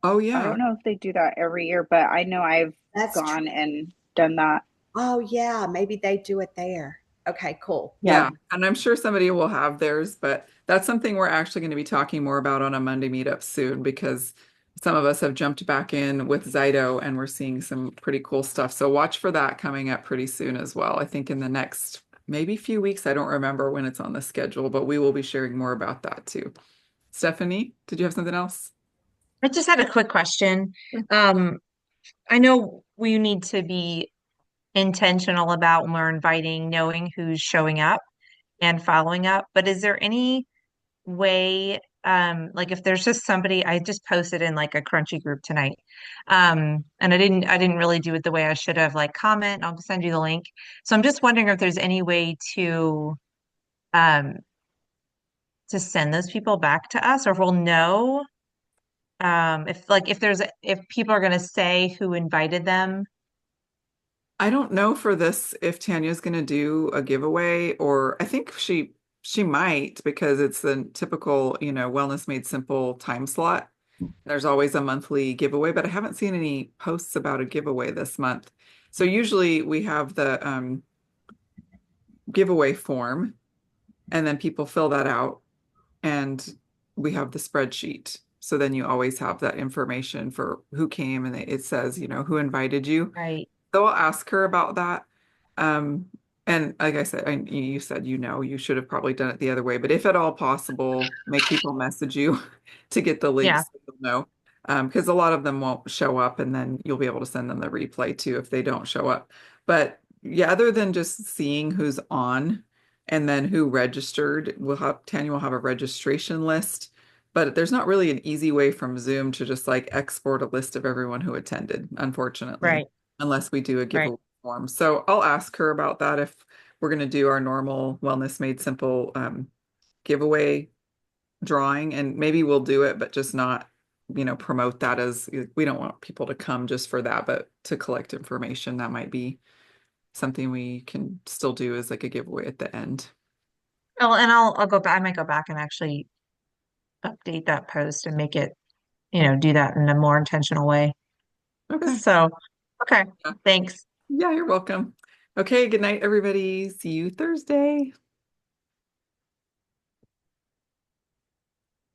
Oh I yeah. don't know if they do that every year, but I know I've That's true. gone and done that. Oh yeah, maybe they do it there. Okay, cool. Yeah. Yeah. And I'm sure somebody will have theirs, but that's something we're actually going to be talking more about on a Monday meetup soon because some of us have jumped back in with Zydo and we're seeing some pretty cool stuff. So watch for that coming up pretty soon as well. I think in the next maybe few weeks. I don't remember when it's on the schedule, but we will be sharing more about that too. Stephanie, did you have something else? I just had a quick question. Um, I know we need to be intentional about when we're inviting, knowing who's showing up and following up, but is there any way, like if there's just somebody, I just posted in like a crunchy group tonight, and I didn't really do it the way I should have, like comment, I'll send you the link. So I'm just wondering if there's any way um, to send those people back to us, or if we'll know, if like if people are going to say who invited them. I don't know for this if Tanya's going to do a giveaway, or I think she might because it's the typical, Wellness Made Simple time slot. There's always a monthly giveaway, but I haven't seen any posts about a giveaway this month. So usually we have the giveaway form, and then people fill that out, and we have the spreadsheet. So then you always have that information for who came, and it says, who invited you. Right. So I'll ask her about that. Um, and like I said, you said, you should have probably done it the other way. But if at all possible, make people message you to get the Yeah. links so you'll know. Because a lot of them won't show up, and then you'll be able to send them the replay too if they don't show up. But yeah, other than just seeing who's on and then who registered, Tanya will have a registration list. But there's not really an easy way from Zoom to just like export a list of everyone who attended, unfortunately, Right. unless we do a Right. giveaway form. So I'll ask her about that if we're going to do our normal Wellness Made Simple giveaway drawing, and maybe we'll do it, but just not, promote that as we don't want people to come just for that, but to collect information. That might be something we can still do as like a giveaway at the end. Oh, and I'll go back. I might go back and actually update that post and make it, do that in a more intentional way. Okay. So, okay. Yeah. Thanks. Yeah, you're welcome. Okay, good night, everybody. See you Thursday.